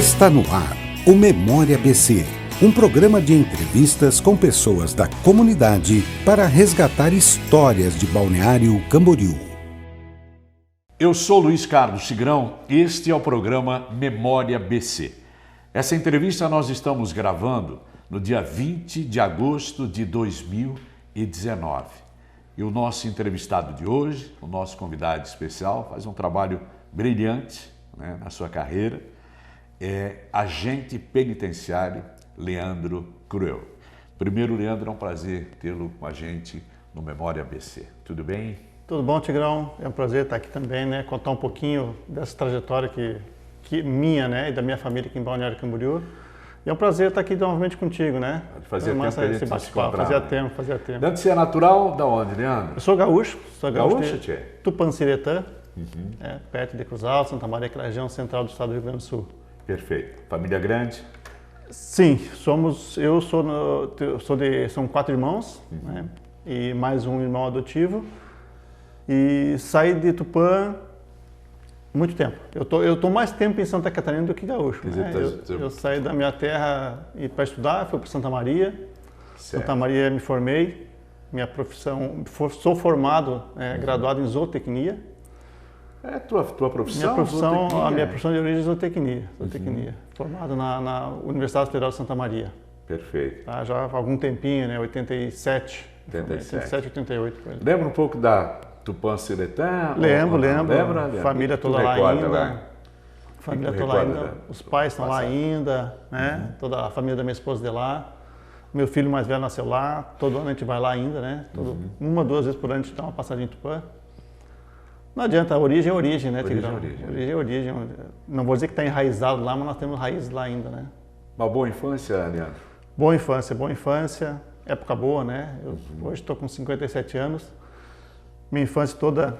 Está no ar o Memória ABC, um programa de entrevistas com pessoas da comunidade para resgatar histórias de Balneário Camboriú. Eu sou Luiz Carlos Tigrão, este é o programa Memória ABC. Essa entrevista nós estamos gravando no dia 20 de agosto de 2019. E o nosso entrevistado de hoje, o nosso convidado especial, faz um trabalho brilhante, na sua carreira, é agente penitenciário Leandro Cruel. Primeiro, Leandro, é um prazer tê-lo com a gente no Memória ABC. Tudo bem? Tudo bom, Tigrão? É um prazer estar aqui também, contar um pouquinho dessa trajetória que minha, e da minha família aqui em Balneário Camboriú. E é um prazer estar aqui novamente contigo, Fazia tempo que a gente não se encontrava. Fazia tempo. Leandro, você é natural da onde, Leandro? Eu sou gaúcho. Gaúcho, tchê? Tupanciretã, perto de Cruz Alta, Santa Maria, aquela região central do estado do Rio Grande do Sul. Perfeito. Família grande? Sim, são 4 irmãos, e mais um irmão adotivo. E saí de Tupã muito tempo. Eu tô mais tempo em Santa Catarina do que gaúcho. Eu saí da minha terra e para estudar, fui para Santa Maria. Certo. Santa Maria me formei. Minha profissão, sou formado, graduado em zootecnia. É tua profissão? Minha profissão de origem é zootecnia. Formado na Universidade Federal de Santa Maria. Perfeito. Tá, já há algum tempinho, 87, 88. Lembra um pouco da Tupanciretã? Lembro. Lembra? Família toda lá ainda. Família toda lá ainda. Os pais estão lá ainda, Toda a família da minha esposa de lá. Meu filho mais velho nasceu lá. Todo ano a gente vai lá ainda, Uma, 2 vezes por ano a gente dá uma passadinha em Tupã. Não adianta, a origem é origem, Tigrão? Origem é origem. Não vou dizer que está enraizado lá, mas nós temos raízes lá ainda, Uma boa infância, Leandro? Boa infância. Época boa, Hoje estou com 57 anos. Minha infância toda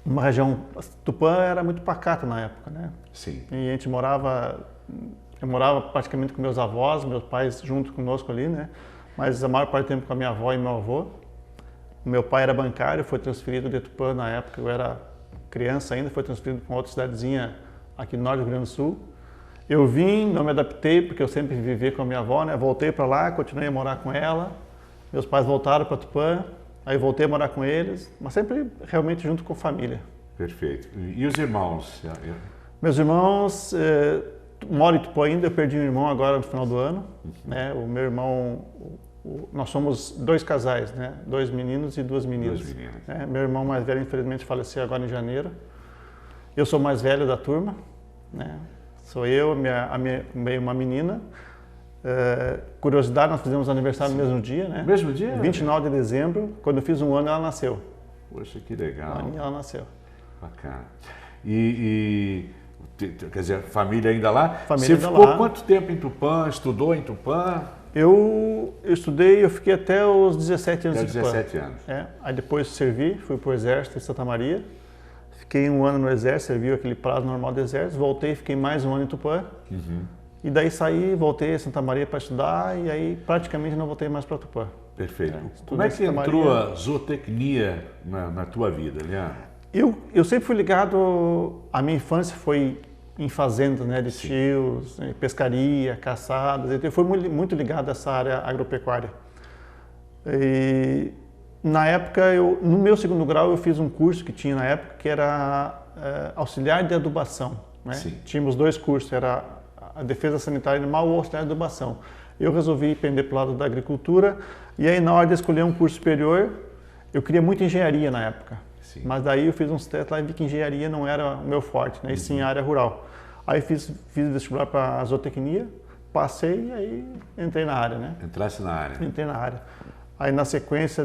numa região... Tupã era muito pacata na época, Sim. E a gente eu morava praticamente com meus avós, meus pais junto conosco ali, Mas a maior parte do tempo com a minha avó e meu avô. Meu pai era bancário, foi transferido de Tupã na época, eu era criança ainda, foi transferido para uma outra cidadezinha aqui no norte do Rio Grande do Sul. Eu vim, não me adaptei, porque eu sempre vivi com a minha avó, Voltei para lá, continuei a morar com ela. Meus pais voltaram para Tupã, aí voltei a morar com eles, mas sempre realmente junto com a família. Perfeito. E os irmãos? Meus irmãos moram em Tupã ainda, eu perdi um irmão agora no final do ano. O meu irmão... Nós somos 2 casais, 2 meninos e 2 meninas. 2 meninas. Meu irmão mais velho, infelizmente, faleceu agora em janeiro. Eu sou o mais velho da turma, Sou eu, uma menina. Curiosidade, nós fizemos aniversário no mesmo dia, Mesmo dia? 29 de dezembro. Quando eu fiz 1 ano, ela nasceu. Poxa, que legal. Ela nasceu. Bacana. Quer dizer, família ainda lá? Família Você ainda ficou lá. Quanto tempo em Tupã? Estudou em Tupã? Eu estudei, eu fiquei até os 17 anos Até em Tupã. 17 anos. Aí depois servi, fui para o Exército em Santa Maria. Fiquei 1 ano no Exército, servi aquele prazo normal do Exército. Voltei, fiquei mais 1 ano em Tupã. E daí saí, voltei a Santa Maria para estudar e aí praticamente não voltei mais para Tupã. Perfeito. Como é que entrou a zootecnia na tua vida, Leandro? Eu sempre fui ligado, a minha infância foi em fazendas, de tios, pescaria, caçadas, então eu fui muito ligado a essa área agropecuária. E na época, no meu 2º grau, eu fiz um curso que tinha na época, que era auxiliar de adubação. Tínhamos 2 cursos, era a defesa sanitária animal ou auxiliar de adubação. Eu resolvi pender para o lado da agricultura, e aí na hora de escolher um curso superior, eu queria muito engenharia na época. Sim. Mas daí eu fiz uns testes lá e vi que engenharia não era o meu forte, e sim a área rural. Aí fiz vestibular para a zootecnia, passei e aí entrei na área, Entrasse na área. Entrei na área. Aí na sequência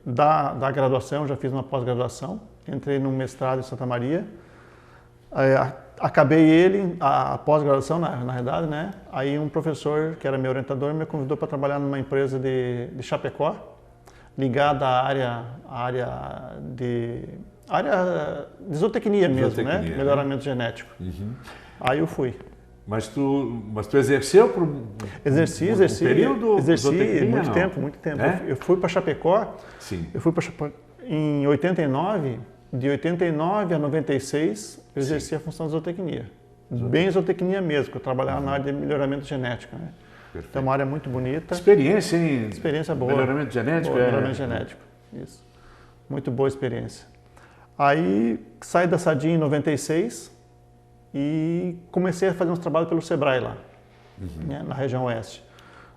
da graduação, já fiz uma pós-graduação, entrei num mestrado em Santa Maria, aí, acabei a pós-graduação na realidade, Aí um professor, que era meu orientador, me convidou para trabalhar numa empresa de Chapecó, ligada à área de zootecnia mesmo, melhoramento genético. Aí eu fui. Mas tu exerceu por um período? Exerci muito tempo. É? Eu fui para Chapecó. Sim. Eu fui para Chapecó em 89, de 89 a 96, eu exerci a função de zootecnia. bem zootecnia mesmo, porque eu trabalhava na área de melhoramento genético, né? Perfeito. Então, é uma área muito bonita. Experiência, hein? Experiência boa. Melhoramento genético? Boa, melhoramento genético, isso. Muito boa experiência. Aí, saí da Sadia em 96 e comecei a fazer uns trabalhos pelo Sebrae lá, né, na região oeste.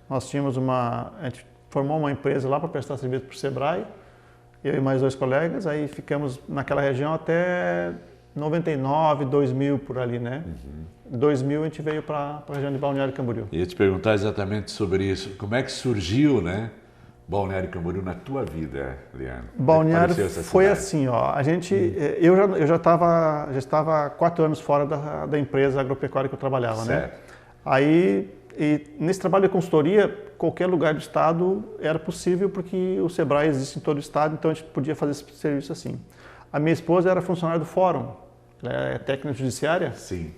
Nós tínhamos a gente formou uma empresa lá para prestar serviço para o Sebrae, eu e mais 2 colegas, aí ficamos naquela região até 99, 2000 por ali, né? 2000 a gente veio para a região de Balneário Camboriú. Ia te perguntar exatamente sobre isso. Como é que surgiu, né, Balneário Camboriú na tua vida, Leandro? Balneário foi assim, ó, a gente, eu já estava há 4 anos fora da empresa agropecuária que eu trabalhava, certo. né? Aí, nesse trabalho de consultoria, qualquer lugar do estado era possível, porque o Sebrae existe em todo o estado, então a gente podia fazer esse serviço assim. A minha esposa era funcionária do Fórum, ela é técnica judiciária. Sim.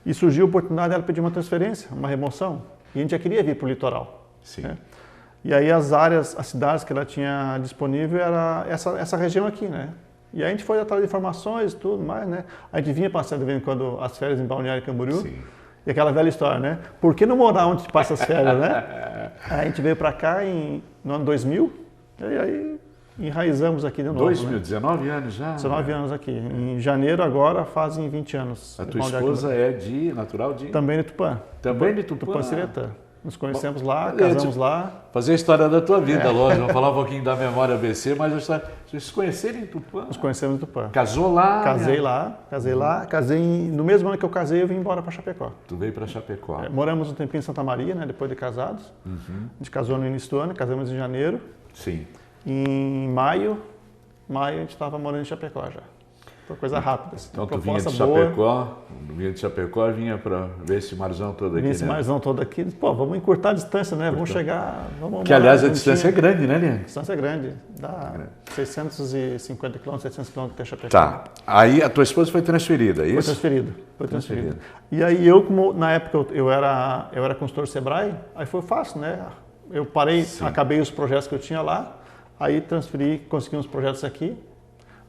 E surgiu a oportunidade dela pedir uma transferência, uma remoção, e a gente já queria vir para o litoral. Sim. Né? E aí as cidades que ela tinha disponível era essa região aqui, né? E aí a gente foi atrás de informações e tudo mais, né? A gente vinha passar de vez em quando as férias em Balneário Camboriú. Sim. E aquela velha história, né? Por que não morar onde se passa as férias, né? Aí a gente veio para cá no ano 2000, e aí enraizamos aqui de novo. 2019 né? anos já? 19 anos aqui. Em janeiro agora fazem 20 anos. A tua esposa é natural de? Também de Tupã. Também de Tupã? Tupã-Siretã. Nos conhecemos lá, casamos lá. Fazer a história da tua vida, lógico. Vamos falar um pouquinho da memória ABC, mas a história... Vocês se conheceram em Tupã? Nos conhecemos em Tupã. Casou lá? Casei lá. No mesmo ano que eu casei, eu vim embora para Chapecó. Tu veio para Chapecó. Moramos um tempinho em Santa Maria, né, depois de casados. A gente casou no início do ano, casamos em janeiro. Sim. Em maio a gente estava morando em Chapecó já. Foi coisa rápida. Assim. Então tu vinha de Chapecó, vinha para ver esse marzão todo aqui, esse marzão todo aqui. Pô, vamos encurtar a distância, né? Vamos chegar... Que, aliás, a distância é grande, né, Leandro? A distância é grande. Dá 650 km, 700 km até Chapecó. Tá. Aí a tua esposa foi transferida, é isso? Foi transferida. E aí eu, como na época eu era consultor Sebrae, aí foi fácil, né? Eu parei, acabei os projetos que eu tinha lá, aí transferi, consegui uns projetos aqui.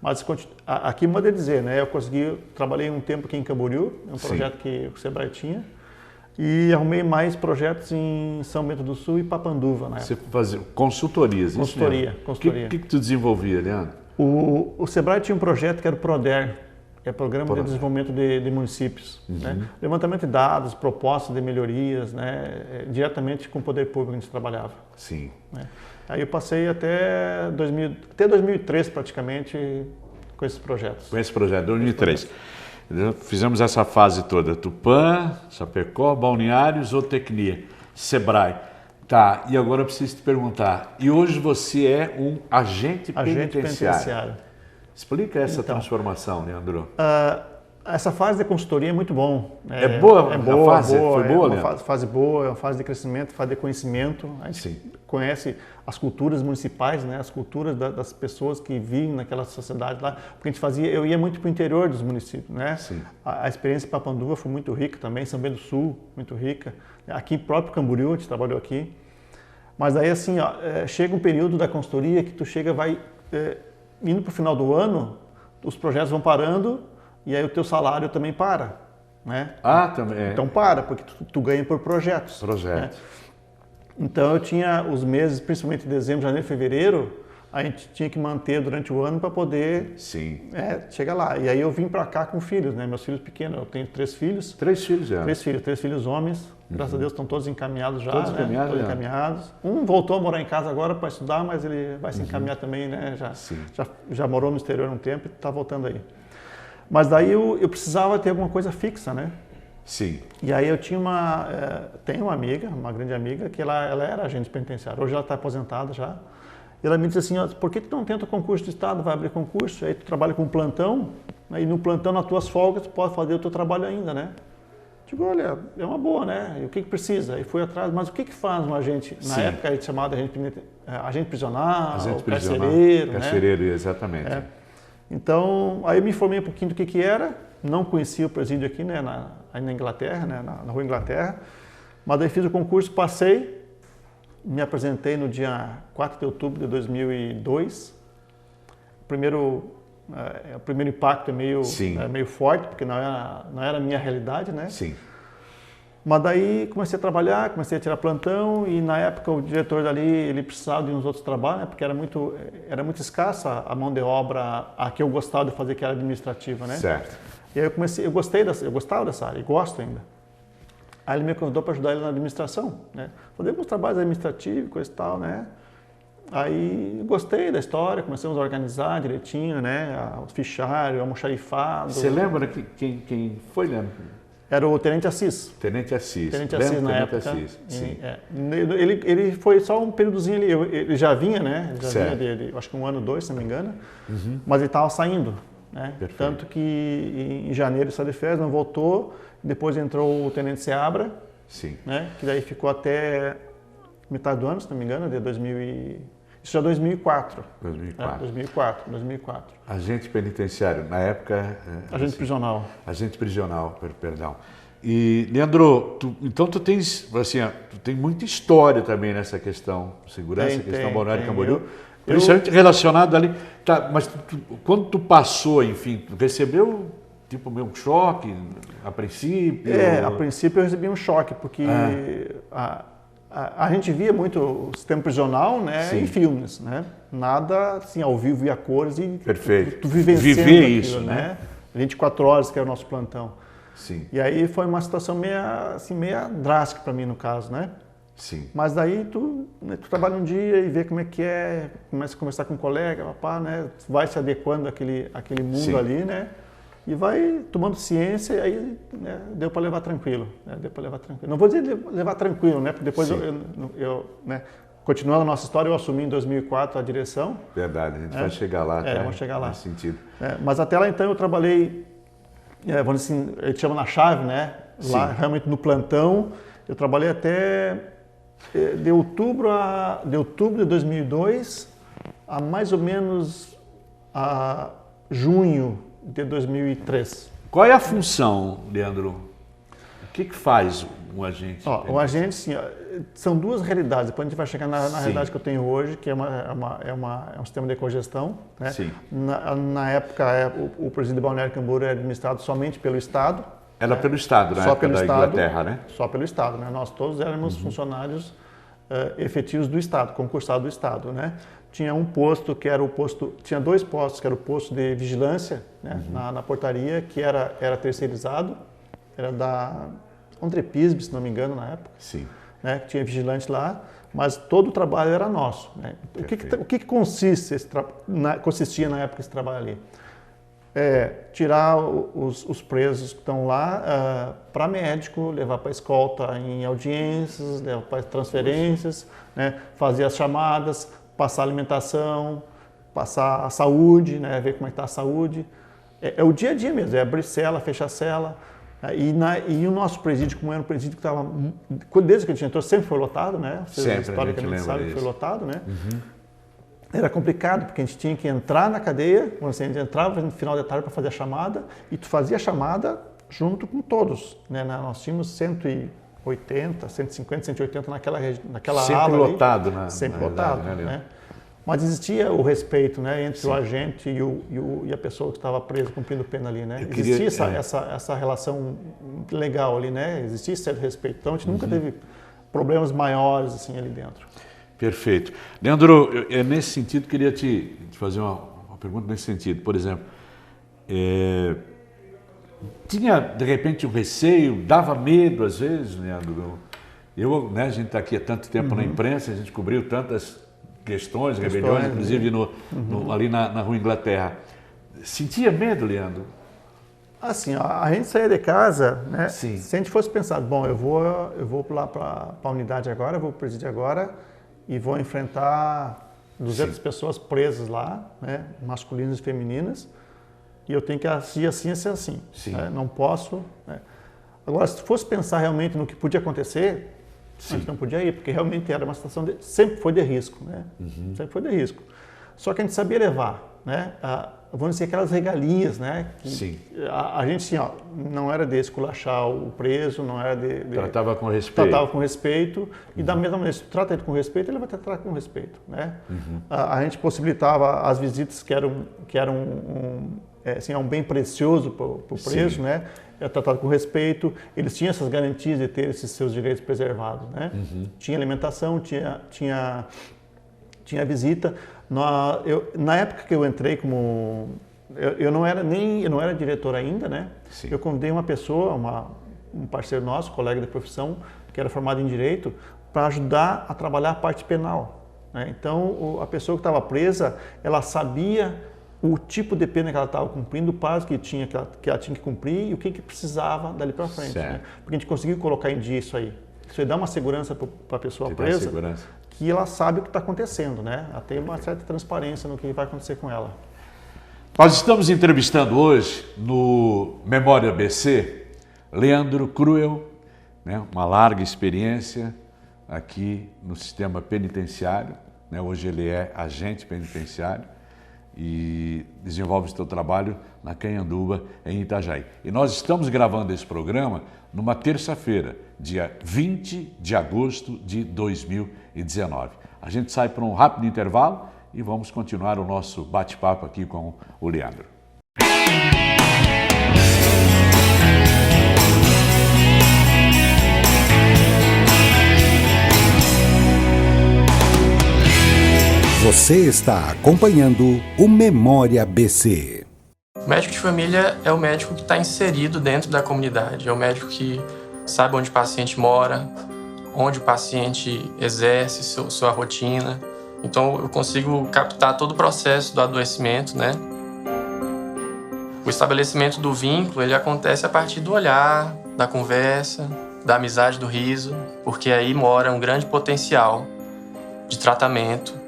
Mas aqui manda dizer, né? Eu trabalhei um tempo aqui em Camboriú, um projeto que o Sebrae tinha, e arrumei mais projetos em São Bento do Sul e Papanduva na época. Você fazia consultorias, consultoria. O que tu desenvolvia, Leandro? O Sebrae tinha um projeto que era o PRODER, que é o Programa de Desenvolvimento de Municípios. Né? Levantamento de dados, propostas de melhorias, né? Diretamente com o poder público que a gente trabalhava. Sim. Né? Aí eu passei até 2003 praticamente com esses projetos. Com esse projeto, 2003. Fizemos essa fase toda, Tupã, Chapecó, Balneário, Zootecnia, Sebrae. Tá, e agora eu preciso te perguntar, e hoje você é um agente penitenciário. Explica essa transformação, Leandro. Essa fase de consultoria é muito bom. É boa a fase? Foi boa, Leandro? É uma fase boa, é uma fase de crescimento, fase de conhecimento. A gente conhece as culturas municipais, né? As culturas das pessoas que vivem naquela sociedade lá. Porque eu ia muito para o interior dos municípios, né? Sim. A experiência em Papanduva foi muito rica também, São Bento do Sul, muito rica. Aqui próprio Camboriú, a gente trabalhou aqui. Mas aí assim, chega um período da consultoria que tu indo para o final do ano, os projetos vão parando, e aí o teu salário também para, né? Também. Então para, porque tu ganha por projetos. Né? Então eu tinha os meses, principalmente dezembro, janeiro, fevereiro, a gente tinha que manter durante o ano para poder chegar lá. E aí eu vim para cá com filhos, né? Meus filhos pequenos, eu tenho 3 filhos. 3 filhos já? 3 filhos homens, graças a Deus estão todos encaminhados já. Todos encaminhados. Um voltou a morar em casa agora para estudar, mas ele vai se encaminhar também, né? Já morou no exterior um tempo e está voltando aí. Mas daí eu precisava ter alguma coisa fixa, né? Sim. E aí eu tenho uma amiga, uma grande amiga, que ela era agente penitenciária. Hoje ela está aposentada já. E ela me disse assim, por que tu não tenta concurso do Estado? Vai abrir concurso, aí tu trabalha com plantão, e no plantão, nas tuas folgas, tu pode fazer o teu trabalho ainda, né? Digo, olha, é uma boa, né? E o que precisa? E fui atrás, mas o que faz um agente? Na época a gente chamava de agente prisional, carcereiro, né? Carcereiro, exatamente. Então, aí eu me informei um pouquinho do que era, não conhecia o presídio aqui, né, aí na Inglaterra, né, na Rua Inglaterra, mas daí fiz o concurso, passei, me apresentei no dia 4 de outubro de 2002, o primeiro impacto é meio forte, porque não era a minha realidade, né? Sim. Mas daí comecei a trabalhar, comecei a tirar plantão e na época o diretor dali, ele precisava de uns outros trabalhos, né? Porque era muito escassa a mão de obra a que eu gostava de fazer, que era administrativa, né? Certo. E aí eu gostava dessa área e gosto ainda. Aí ele me convidou para ajudar ele na administração, né? Fazer alguns trabalhos administrativos, coisa e tal, né? Aí gostei da história, começamos a organizar direitinho, né? O fichário, o almoxarifado. Você lembra quem foi, Leandro? Era o Tenente Assis. Tenente Assis. Tenente Assis na época. Assis. Sim. Ele foi só um períodozinho ali, ele já vinha, né? Ele já certo. vinha acho que 1 ano, 2, se não me engano. Mas ele estava saindo, né? Perfeito. Tanto que em janeiro ele saiu de férias, não voltou. Depois entrou o Tenente Seabra, Sim. né? Que daí ficou até metade do ano, se não me engano, de 2000 Isso já é 2004. 2004. Agente penitenciário, na época... Agente prisional. Agente prisional, perdão. E, Leandro, então tu tens muita história também nessa questão, segurança, questão Balneário Camboriú, principalmente relacionado ali. Tá, mas quando tu passou, enfim, tu recebeu tipo meio um choque a princípio? A princípio eu recebi um choque, porque a gente via muito o sistema prisional, né, em filmes, né? Nada assim ao vivo e a cores e perfeito. Tu vivenciando viver aquilo, isso, né? 24 horas que era o nosso plantão. Sim. E aí foi uma situação meia drástica para mim no caso, né? Sim. Mas daí tu trabalha um dia e vê como é que é, começa a conversar com um colega, né? Vai se adequando àquele mundo ali, né? E vai tomando ciência e aí, né, deu para levar tranquilo, né? Deu para levar tranquilo. Não vou dizer levar tranquilo, né? Porque depois né, continuando a nossa história, eu assumi em 2004 a direção. Verdade, a gente vai chegar lá, vamos chegar lá. Nesse sentido. Mas até lá então eu trabalhei, vamos dizer assim, a gente chama na chave, né? Lá realmente no plantão, eu trabalhei até de outubro de 2002 a mais ou menos a junho de 2003. Qual é a função, Leandro? O que faz um agente? O agente, sim, são duas realidades. Depois a gente vai chegar na realidade que eu tenho hoje, que é um sistema de cogestão. Né? Sim. Na época, o presídio de Balneário Camboriú era administrado somente pelo Estado. Era pelo Estado, na época da Inglaterra, né? Só pelo Estado, né? Nós todos éramos funcionários efetivos do Estado, concursados do Estado, né? Tinha um posto que era tinha 2 postos, que era o posto de vigilância, né? Na portaria, que era terceirizado, era da Ondrepisb, se não me engano, na época. Sim. Né? Tinha vigilante lá, mas todo o trabalho era nosso. Né? O que consistia na época esse trabalho ali? Tirar os presos que estão lá para médico, levar para escolta em audiências, levar para transferências, né? Fazer as chamadas, passar alimentação, passar a saúde, né? Ver como é que está a saúde. É o dia a dia mesmo, é abrir cela, fechar cela. E o nosso presídio, como era um presídio que estava, desde que a gente entrou, sempre foi lotado, né? Sempre, a gente lembra sabe que foi lotado, né? Era complicado, porque a gente tinha que entrar na cadeia, a gente entrava no final da tarde para fazer a chamada, e tu fazia a chamada junto com todos, né? Nós tínhamos 180, 150, 180 naquela sempre ala lotado, ali, sempre lotado, né? Mas existia o respeito, né, entre o agente e a pessoa que estava presa cumprindo pena ali, né? Existia essa relação legal ali, né? Existia certo respeito. Então a gente nunca teve problemas maiores assim ali dentro. Perfeito. Leandro, nesse sentido, queria te fazer uma pergunta nesse sentido. Por exemplo, tinha de repente um receio, dava medo às vezes, Leandro? A gente está aqui há tanto tempo na imprensa, a gente cobriu tantas questões, rebeliões, inclusive ali na Rua Inglaterra. Sentia medo, Leandro? Assim, a gente saía de casa, né? Sim. Se a gente fosse pensar, bom, eu vou lá para a unidade agora, eu vou para o presídio agora e vou enfrentar 200 pessoas presas lá, né? Masculinas e femininas, e eu tenho que agir assim, assim. Né? Não posso. Né? Agora, se fosse pensar realmente no que podia acontecer, a gente não podia ir, porque realmente era uma situação sempre foi de risco, né? Sempre foi de risco. Só que a gente sabia levar, né? vamos dizer, aquelas regalias, né? Sim. A gente, assim, ó, não era de esculachar o preso, não era de... Tratava com respeito. Tratava com respeito, e da mesma maneira, se tu trata ele com respeito, ele vai tratar com respeito, né? A gente possibilitava as visitas que eram um bem precioso para o preso, né? Era tratado com respeito, eles tinham essas garantias de ter esses seus direitos preservados, né? Tinha alimentação, tinha visita. Na época que eu entrei eu não era diretor ainda, né? Sim. Eu convidei uma pessoa, um parceiro nosso, colega de profissão, que era formado em Direito, para ajudar a trabalhar a parte penal, né? Então, a pessoa que estava presa, ela sabia o tipo de pena que ela estava cumprindo, o prazo que ela tinha que cumprir e o que precisava dali para frente, né? Porque a gente conseguiu colocar em dia isso aí. Isso aí dá uma segurança para a pessoa presa, que ela sabe o que está acontecendo, né? Ela tem uma certa transparência no que vai acontecer com ela. Nós estamos entrevistando hoje, no Memória ABC, Leandro Cruel, né? Uma larga experiência aqui no sistema penitenciário, né? Hoje ele é agente penitenciário e desenvolve o seu trabalho na Canhanduva, em Itajaí. E nós estamos gravando esse programa numa terça-feira, dia 20 de agosto de 2019. A gente sai para um rápido intervalo e vamos continuar o nosso bate-papo aqui com o Leandro. Você está acompanhando o Memória ABC. O médico de família é o médico que está inserido dentro da comunidade, é o médico que sabe onde o paciente mora, onde o paciente exerce sua rotina. Então eu consigo captar todo o processo do adoecimento, né? O estabelecimento do vínculo, ele acontece a partir do olhar, da conversa, da amizade, do riso, porque aí mora um grande potencial de tratamento.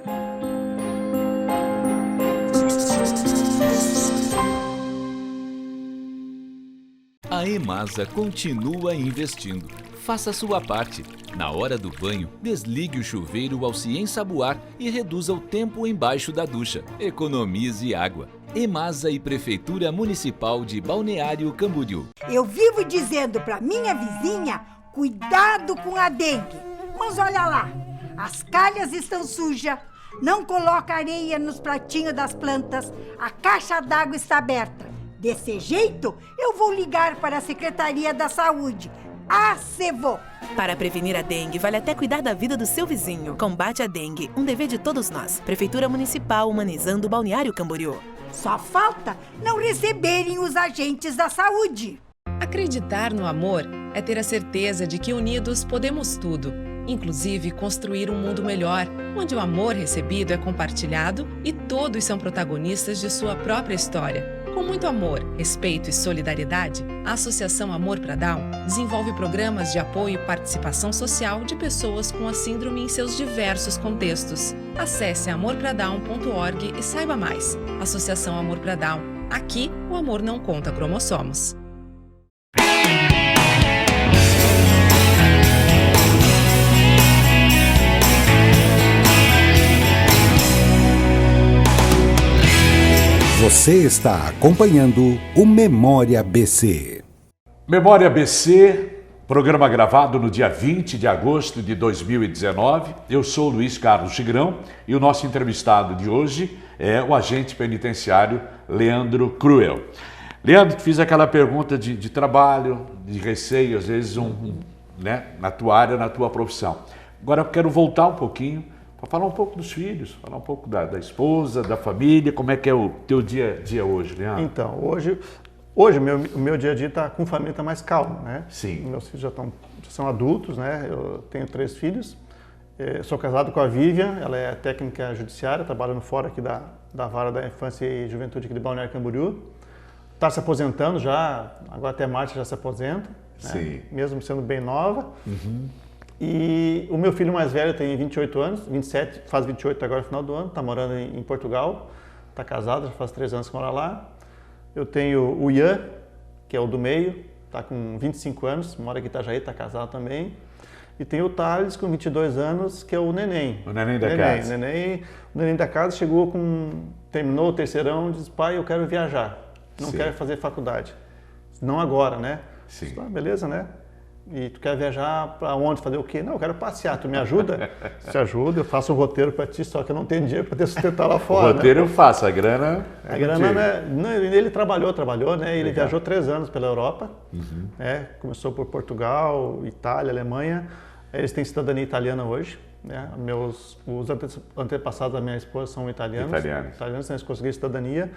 A EMASA continua investindo. Faça a sua parte. Na hora do banho, desligue o chuveiro ao se ensaboar e reduza o tempo embaixo da ducha. Economize água. EMASA e Prefeitura Municipal de Balneário Camboriú. Eu vivo dizendo para minha vizinha, cuidado com a dengue. Mas olha lá, as calhas estão sujas, não coloca areia nos pratinhos das plantas, a caixa d'água está aberta. Desse jeito, eu vou ligar para a Secretaria da Saúde, a SEVO. Para prevenir a dengue, vale até cuidar da vida do seu vizinho. Combate a dengue, um dever de todos nós. Prefeitura Municipal humanizando o Balneário Camboriú. Só falta não receberem os agentes da saúde. Acreditar no amor é ter a certeza de que unidos podemos tudo, inclusive construir um mundo melhor, onde o amor recebido é compartilhado e todos são protagonistas de sua própria história. Com muito amor, respeito e solidariedade, a Associação Amor pra Down desenvolve programas de apoio e participação social de pessoas com a síndrome em seus diversos contextos. Acesse amorpradown.org e saiba mais. Associação Amor pra Down. Aqui, o amor não conta cromossomos. Você está acompanhando o Memória ABC. Memória ABC, programa gravado no dia 20 de agosto de 2019. Eu sou Luiz Carlos Tigrão e o nosso entrevistado de hoje é o agente penitenciário Leandro Cruel. Leandro, te fiz aquela pergunta de trabalho, de receio, às vezes, né, na tua área, na tua profissão. Agora eu quero voltar um pouquinho para falar um pouco dos filhos, falar um pouco da esposa, da família, como é que é o teu dia a dia hoje, Leandro? Então, hoje o meu dia a dia está com família, está mais calmo, né? Sim. Meus filhos já são adultos, né? Eu tenho 3 filhos. Sou casado com a Vivian, ela é técnica judiciária, trabalhando fora aqui da Vara da Infância e Juventude aqui de Balneário Camboriú. Está se aposentando já, agora até março já se aposenta, né? Sim. Mesmo sendo bem nova. E o meu filho mais velho tem 28 anos, 27, faz 28 agora no final do ano, está morando em Portugal, está casado, já faz 3 anos que mora lá. Eu tenho o Ian, que é o do meio, está com 25 anos, mora aqui em Itajaí, está casado também. E tem o Thales, com 22 anos, que é o neném. O neném da casa. O neném da casa chegou com terminou o terceirão, diz, pai, eu quero viajar, não Sim. quero fazer faculdade. Não agora, né? Sim. Diz, beleza, né? E tu quer viajar para onde? Fazer o quê? Não, eu quero passear, tu me ajuda? Te ajudo, eu faço um roteiro para ti, só que eu não tenho dinheiro para te sustentar lá fora. O roteiro né? eu faço, a grana... A grana, né? Ele trabalhou, né? Ele viajou 3 anos pela Europa, né? Começou por Portugal, Itália, Alemanha. Eles têm cidadania italiana hoje, né? Os antepassados da minha esposa são italianos, né? Eles conseguiram cidadania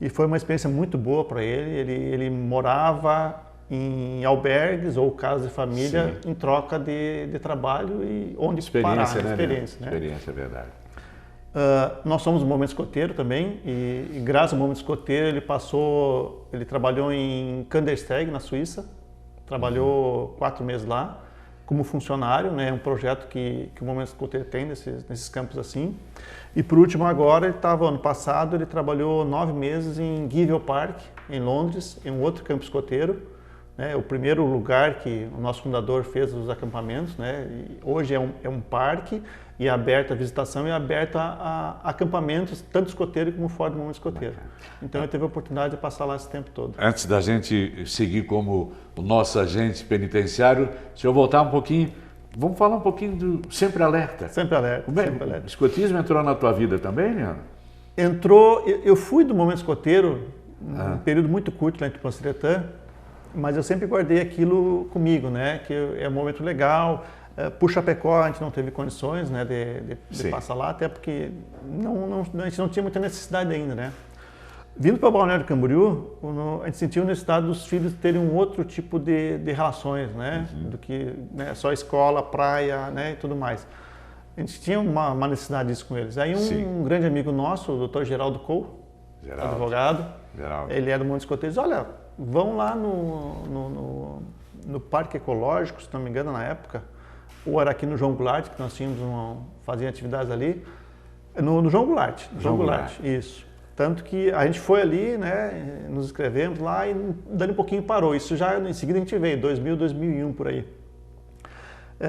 e foi uma experiência muito boa para ele. Ele morava em albergues ou casas de família em troca de trabalho e onde experiência, parar, né? Experiência, né? Experiência, é verdade. Nós somos um movimento escoteiro também e graças ao movimento escoteiro ele trabalhou em Kandersteg, na Suíça, trabalhou 4 meses lá como funcionário, né? Um projeto que o movimento escoteiro tem nesses campos assim. E por último agora, ano passado, ele trabalhou 9 meses em Givel Park, em Londres, em um outro campo escoteiro. O primeiro lugar que o nosso fundador fez os acampamentos, né? E hoje é um parque e é aberto à visitação e é aberto a acampamentos, tanto escoteiro como fora do movimento escoteiro. Então eu tive a oportunidade de passar lá esse tempo todo. Antes da gente seguir como o nosso agente penitenciário, se eu voltar um pouquinho, vamos falar um pouquinho do Sempre Alerta. Sempre Alerta. Sempre Alerta. O escotismo entrou na tua vida também, Leandro? Entrou, eu fui do movimento escoteiro, um período muito curto lá em Tupã-Siretã, mas eu sempre guardei aquilo comigo, né? Que é um momento legal. Por Chapecó a gente não teve condições, né, de passar lá, até porque a gente não tinha muita necessidade ainda, né? Vindo para Balneário Camboriú, a gente sentiu a necessidade dos filhos terem um outro tipo de relações, né? Do que, né, só escola, praia, né, e tudo mais. A gente tinha uma necessidade disso com eles. Aí um grande amigo nosso, o Dr. Geraldo Cole, advogado, ele era do Monte Escoteiro, disse, olha, vão lá no Parque Ecológico, se não me engano, na época, ou era aqui no João Goulart, que nós fazíamos atividades ali, no João Goulart. João Goulart, isso. Tanto que a gente foi ali, né, nos inscrevemos lá e dali um pouquinho parou. Isso já em seguida a gente veio, 2000, 2001, por aí.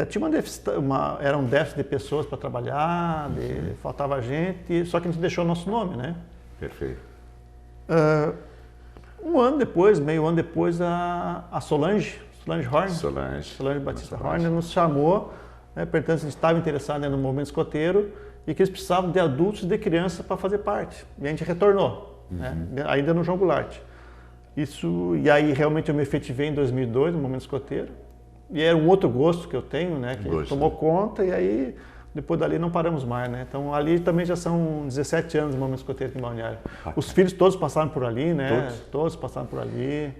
Tinha era um déficit de pessoas para trabalhar, faltava gente, só que a gente deixou o nosso nome, né? Perfeito. Meio ano depois, a Solange Batista Horner nos chamou, né, pertanto a gente estava interessado, né, no movimento escoteiro e que eles precisavam de adultos e de crianças para fazer parte. E a gente retornou, né, ainda no João Goulart. E aí realmente eu me efetivei em 2002 no movimento escoteiro. E era um outro gosto que eu tenho, né, que tomou conta e aí depois dali não paramos mais, né? Então ali também já são 17 anos no movimento escoteiro aqui em Balneário. Os filhos todos passaram por ali, né? Todos passaram por ali.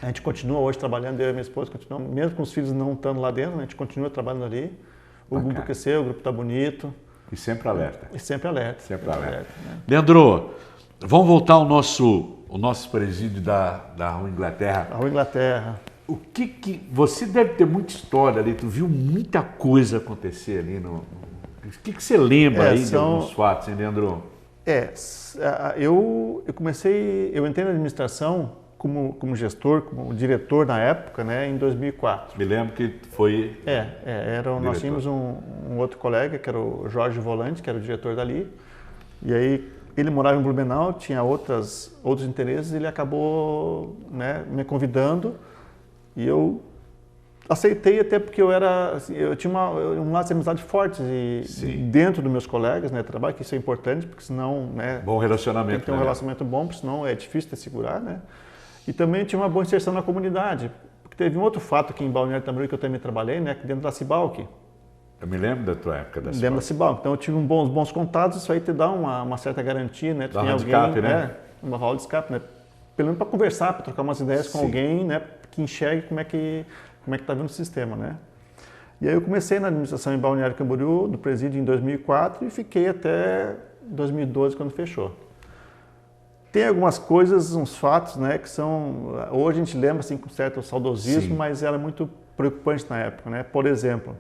A gente continua hoje trabalhando, eu e minha esposa continuamos, mesmo com os filhos não estando lá dentro, né? A gente continua trabalhando ali. O grupo cresceu, o grupo está bonito. E sempre alerta. Sempre alerta. Sempre alerta. Né? Leandro, vamos voltar ao nosso presídio da Rua Inglaterra. A Rua Inglaterra. O que você deve ter muita história ali, tu viu muita coisa acontecer ali. O que você lembra aí de alguns fatos, hein, Leandro? Eu entrei na administração como gestor, como diretor na época, né, em 2004. Me lembro que foi nós tínhamos um outro colega, que era o Jorge Volante, que era o diretor dali, e aí ele morava em Blumenau, tinha outros interesses, ele acabou, né, me convidando, e eu aceitei até porque eu tinha um laço de amizade forte dentro dos meus colegas, né, trabalho, que isso é importante, porque senão, né, bom relacionamento, tem que ter um relacionamento bom, porque senão é difícil de segurar, né. E também tinha uma boa inserção na comunidade, porque teve um outro fato aqui em Balneário Camboriú que eu também trabalhei, né, dentro da Cibalc. Eu me lembro da tua época da Cibalc. Dentro da Cibalc. Então eu tive bons contatos, isso aí te dá uma certa garantia, né? Dá um escape, né? Uma válvula de escape, né? Pelo menos para conversar, para trocar umas ideias com alguém, né, que enxergue como é que está vendo o sistema, né? E aí eu comecei na administração em Balneário Camboriú, do presídio, em 2004 e fiquei até 2012, quando fechou. Tem algumas coisas, uns fatos, né, que são... Hoje a gente lembra assim, com certo saudosismo, mas era muito preocupante na época, né? Por exemplo,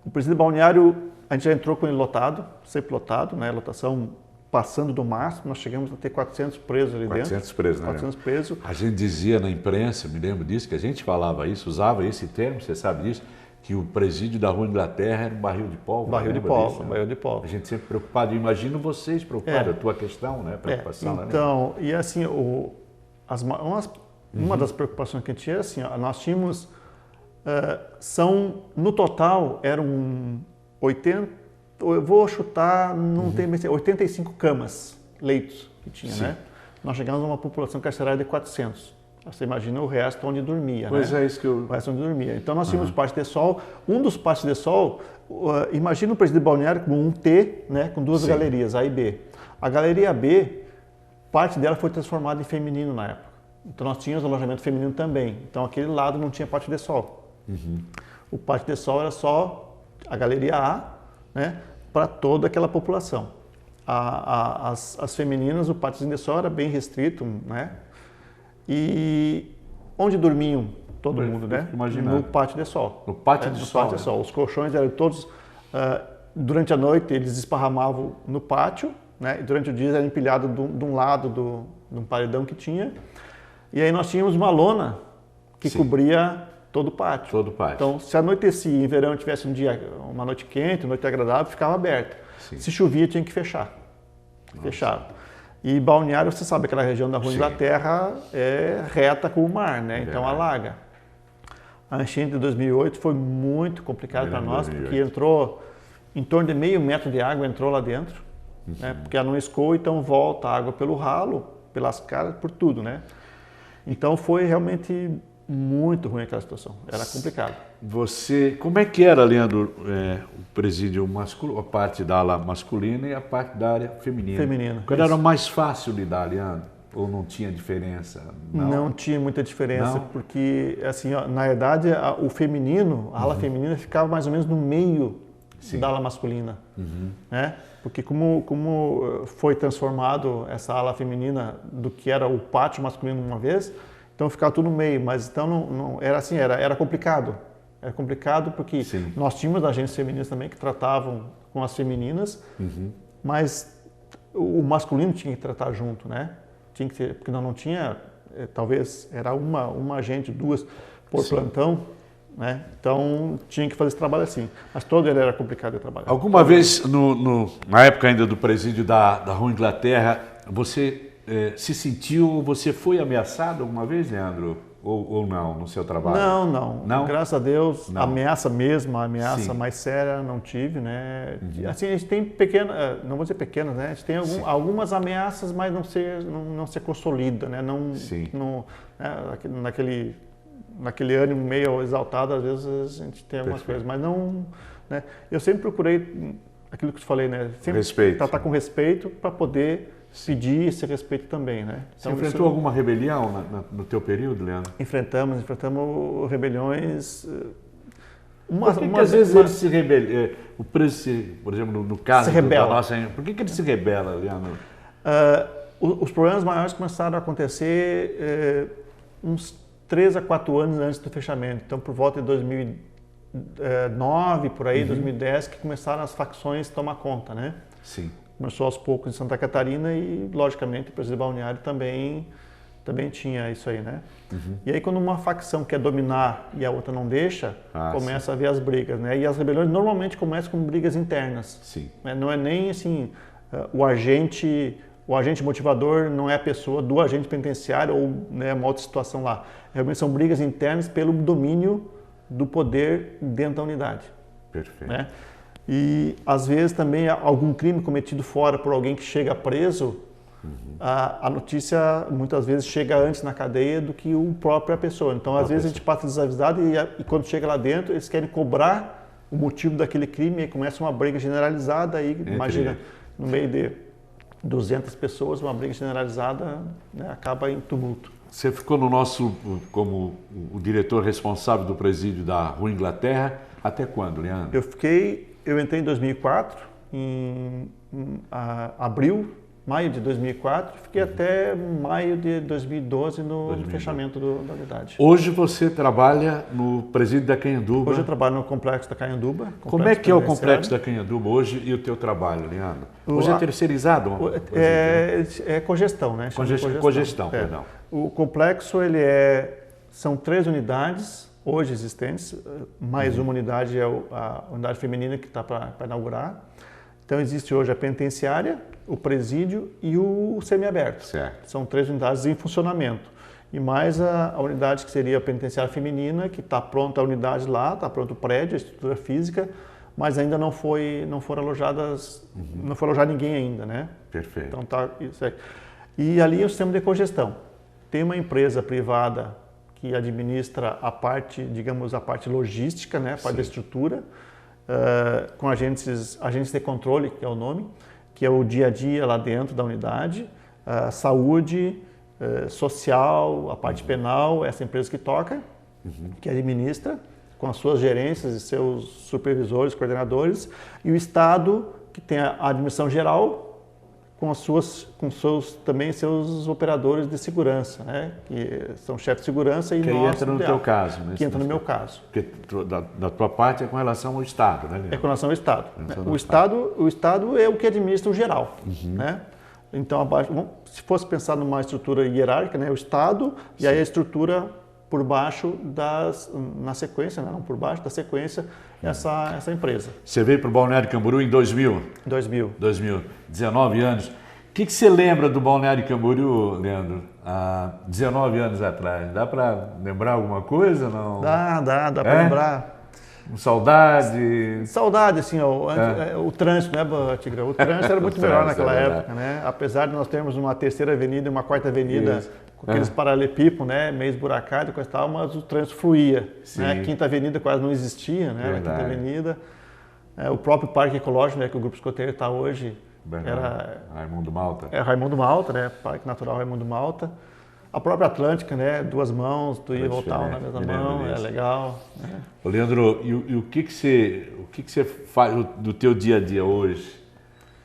o presídio balneário, a gente já entrou com ele lotado, sempre lotado, né? Lotação passando do máximo, nós chegamos a ter 400 presos ali dentro. 400 presos, né? 400 presos. A gente dizia na imprensa, me lembro disso, que a gente falava isso, usava esse termo, você sabe disso, que o presídio da Rua Inglaterra era um barril de pólvora. Barril de pólvora, barril de A pólvora. gente sempre preocupado, imagino vocês preocupados, a tua questão, né? Preocupação, Então, e assim, uma das preocupações que a gente tinha, assim, nós tínhamos, no total, eram 80, eu vou chutar, não tem 85 camas, leitos que tinha, né? Nós chegamos a uma população carcerária de 400. Você imagina o resto onde dormia, Pois né? é, isso que eu... O resto onde dormia. Então nós tínhamos parte de sol. Um dos partes de sol, imagina o presídio balneário como um T, né? Com duas galerias, A e B. A galeria B, parte dela foi transformada em feminino na época. Então nós tínhamos alojamento feminino também. Então aquele lado não tinha parte de sol. O parte de sol era só a galeria A, né? Para toda aquela população. As femininas, o pátio de sol era bem restrito, né? E onde dormiam todo mundo, né? No pátio de sol. No pátio de sol. Pátio de sol. Os colchões eram todos, durante a noite eles esparramavam no pátio, né? E durante o dia era empilhado de um lado de um paredão que tinha. E aí nós tínhamos uma lona que cobria todo o pátio. Todo o pátio. Então, se anoitecia em verão, tivesse uma noite quente, uma noite agradável, ficava aberto. Se chovia, tinha que fechar. Fechado. E Balneário, você sabe, aquela região da Rua Inglaterra é reta com o mar, né? Então alaga. A enchente de 2008 foi muito complicada para nós, porque entrou em torno de meio metro de água, entrou lá dentro, né? Porque ela não escoou, então volta a água pelo ralo, pelas caras, por tudo, né? Então foi realmente muito ruim aquela situação, era complicado. Como é que era, Leandro, o presídio masculino, a parte da ala masculina e a parte da área feminina? Qual era mais fácil lidar, Leandro? Ou não tinha diferença? Não tinha muita diferença, porque, assim, na verdade, o feminino, a ala feminina ficava mais ou menos no meio da ala masculina, né? Porque como foi transformado essa ala feminina do que era o pátio masculino uma vez, então ficava tudo no meio, mas então não era assim, era complicado. Era complicado porque nós tínhamos agentes femininas também que tratavam com as femininas, mas o masculino tinha que tratar junto, né? Tinha que ter, porque não tinha, talvez era uma agente, duas por plantão, né? Então tinha que fazer esse trabalho assim. Mas todo ele era complicado de trabalhar. Alguma vez, na época ainda do presídio da Rua Inglaterra, você se sentiu, você foi ameaçado alguma vez, Leandro? Ou não, no seu trabalho? Não. Graças a Deus, ameaça mesmo, a ameaça mais séria não tive, né? Assim, a gente tem pequenas, não vou dizer pequenas, né? A gente tem algumas ameaças, mas não se consolida, né? Naquele ânimo meio exaltado, às vezes a gente tem algumas coisas, mas não, né? Eu sempre procurei aquilo que eu te falei, né? Sempre tratar com respeito para poder pedir esse respeito também, né? Então, você enfrentou alguma rebelião no teu período, Leandro? Enfrentamos rebeliões. Por que às vezes ele se rebela? O preso, por exemplo, no caso da nossa... Por que ele se rebela, Leandro? Os problemas maiores começaram a acontecer uns 3 a 4 anos antes do fechamento. Então, por volta de 2009, por aí, 2010, que começaram as facções tomar conta, né? Sim. Começou aos poucos em Santa Catarina e, logicamente, o presídio balneário também tinha isso aí, né? E aí, quando uma facção quer dominar e a outra não deixa, começa a haver as brigas, né? E as rebeliões normalmente começam com brigas internas. Sim. Né? Não é nem assim, o agente motivador não é a pessoa do agente penitenciário ou, né, uma outra situação lá. Realmente são brigas internas pelo domínio do poder dentro da unidade. Perfeito. Né? E, às vezes, também algum crime cometido fora por alguém que chega preso, a notícia, muitas vezes, chega antes na cadeia do que a própria pessoa. Então, às vezes, a gente passa desavisado e quando chega lá dentro, eles querem cobrar o motivo daquele crime e aí começa uma briga generalizada. Aí, imagina, no meio de 200 pessoas, uma briga generalizada, né, acaba em tumulto. Você ficou como o diretor responsável do presídio da Rua Inglaterra até quando, Leandro? Eu entrei em 2004, em maio de 2004, fiquei até maio de 2012 no fechamento da unidade. Hoje você trabalha no presídio da Canhanduba? Hoje eu trabalho no complexo da Canhanduba. Como é que é o complexo da Canhanduba hoje e o teu trabalho, Leandro? Hoje é terceirizado? É cogestão, né? Cogestão, perdão. O complexo, são 3 unidades, hoje existentes, mais uma unidade é a unidade feminina que está para inaugurar. Então existe hoje a penitenciária, o presídio e o semiaberto. Certo. São 3 unidades em funcionamento. E mais a unidade que seria a penitenciária feminina, que está pronta a unidade lá, está pronto o prédio, a estrutura física, mas ainda não foram alojadas, não foi alojado ninguém ainda, né? Perfeito. Então tá isso aí. E ali é o sistema de cogestão. Tem uma empresa privada que administra a parte, digamos, a parte logística, né, a parte da estrutura, com agentes de controle, que é o nome, que é o dia a dia lá dentro da unidade, saúde, social, a parte penal, essa empresa que toca, que administra, com as suas gerências e seus supervisores, coordenadores, e o Estado, que tem a administração geral, com também seus operadores de segurança, né? Que são chefes de segurança e que aí entra no teu caso, né? Que entra no meu caso. Porque da tua parte é com relação ao Estado, né? É com relação ao Estado. O Estado é o que administra o geral, né? Então, se fosse pensar numa estrutura hierárquica, né? O Estado e aí a estrutura por baixo na sequência, né? Não por baixo da sequência, essa empresa. Você veio para o Balneário Camboriú em 2000? 2000. 19 anos. O que você lembra do Balneário Camboriú, Leandro, há 19 anos atrás? Dá para lembrar alguma coisa? Não? Dá para lembrar. Saudade? Saudade, assim, o trânsito, né, Tigrão? O trânsito era muito melhor naquela época, né? Apesar de nós termos uma terceira avenida e uma quarta avenida com aqueles paralelepípedos, né, meio esburacado e coisa e tal, mas o trânsito fluía. Né? A Quinta Avenida quase não existia, né? A Quinta Avenida. O próprio Parque Ecológico, né, que o Grupo Escoteiro está hoje, era Raimundo Malta. Raimundo Malta, né? Parque Natural Raimundo Malta. A própria Atlântica, né? 2 mãos, tu ia voltar uma na mesma mão, é legal. Né? Leandro, e o que você faz do teu dia a dia hoje?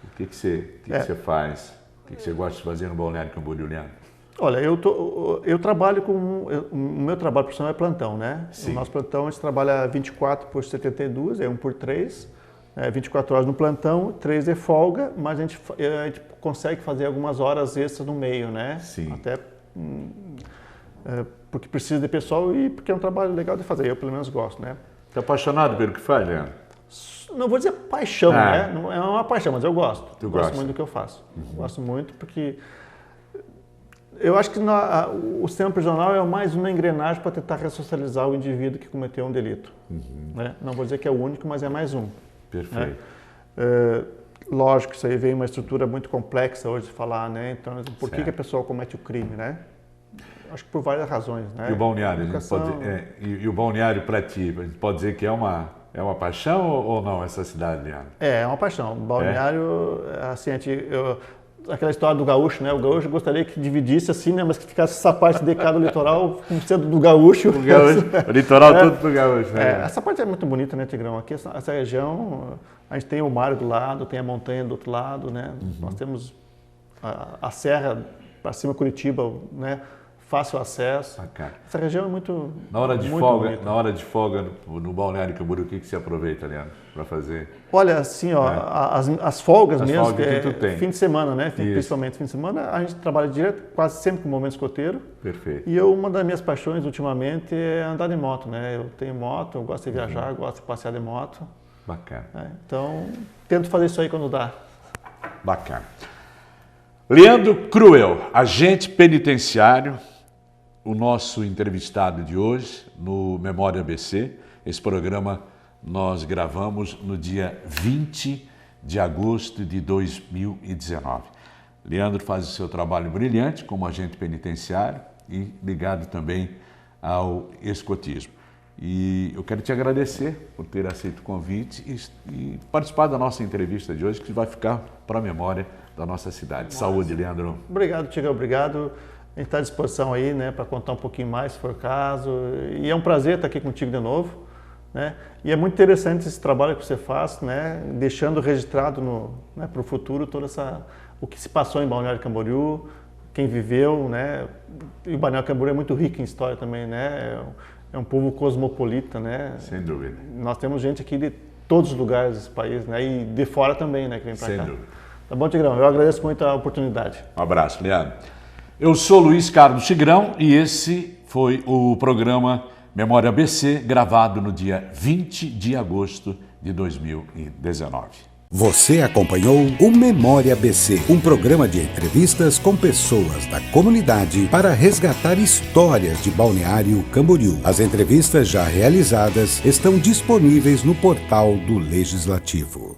O que você faz? O que você gosta de fazer no Balneário Camboriú, Leandro? Olha, eu trabalho o meu trabalho profissional é plantão, né? Sim. O nosso plantão a gente trabalha 24 por 72, é 1 por 3, 24 horas no plantão, 3 de folga, mas a gente consegue fazer algumas horas extras no meio, né? Sim. Até porque precisa de pessoal e porque é um trabalho legal de fazer, eu pelo menos gosto, né? Você é apaixonado pelo que faz, Leandro? Não vou dizer paixão, né? Não é uma paixão, mas eu gosto. Tu gosto gosta? muito do que eu faço. Gosto muito porque eu acho que o sistema prisional é mais uma engrenagem para tentar ressocializar o indivíduo que cometeu um delito. Né? Não vou dizer que é o único, mas é mais um. Perfeito. Né? Lógico, isso aí vem uma estrutura muito complexa hoje de falar, né? Então, por que a pessoa comete o crime, né? Acho que por várias razões, né? E o balneário, e o balneário para ti, a gente pode dizer que é uma paixão ou não essa cidade, Leandro? É uma paixão. O balneário, assim, aquela história do gaúcho, né? O gaúcho gostaria que dividisse assim, né? Mas que ficasse essa parte de cá do litoral sendo do gaúcho. O litoral todo pro gaúcho, né? Essa parte é muito bonita, né, Tigrão? Aqui, essa região, a gente tem o mar do lado, tem a montanha do outro lado, né? Nós temos a serra para cima, Curitiba, né? Fácil acesso. Bacana. Essa região é muito Na hora de bonita. folga no Balneário Camboriú, o que você aproveita, Leandro, para fazer? Olha, assim, ó, as folgas As mesmo, folgas que tu tem. fim de semana, né? Principalmente fim de semana, a gente trabalha direto, quase sempre com o momento escoteiro. Perfeito. E uma das minhas paixões ultimamente é andar de moto, né? Eu tenho moto, eu gosto de viajar, gosto de passear de moto. Bacana. Né? Então, tento fazer isso aí quando dá. Bacana. Leandro Cruel, agente penitenciário, o nosso entrevistado de hoje no Memória ABC. Esse programa nós gravamos no dia 20 de agosto de 2019. Leandro faz o seu trabalho brilhante como agente penitenciário e ligado também ao escotismo. E eu quero te agradecer por ter aceito o convite e participar da nossa entrevista de hoje, que vai ficar para a memória da nossa cidade. Saúde, Leandro. Obrigado, Tigrão, obrigado. A gente está à disposição aí, né, para contar um pouquinho mais, se for o caso. E é um prazer estar aqui contigo de novo, né? E é muito interessante esse trabalho que você faz, né, deixando registrado para o futuro o que se passou em Balneário Camboriú, quem viveu, né? E o Balneário Camboriú é muito rico em história também, né? É um povo cosmopolita, né? Sem dúvida. Nós temos gente aqui de todos os lugares desse país, né? E de fora também, né, que vem para cá. Sem dúvida. Tá bom, Tigrão? Eu agradeço muito a oportunidade. Um abraço, Leandro. Eu sou Luiz Carlos Tigrão e esse foi o programa Memória ABC, gravado no dia 20 de agosto de 2019. Você acompanhou o Memória ABC, um programa de entrevistas com pessoas da comunidade para resgatar histórias de Balneário Camboriú. As entrevistas já realizadas estão disponíveis no portal do Legislativo.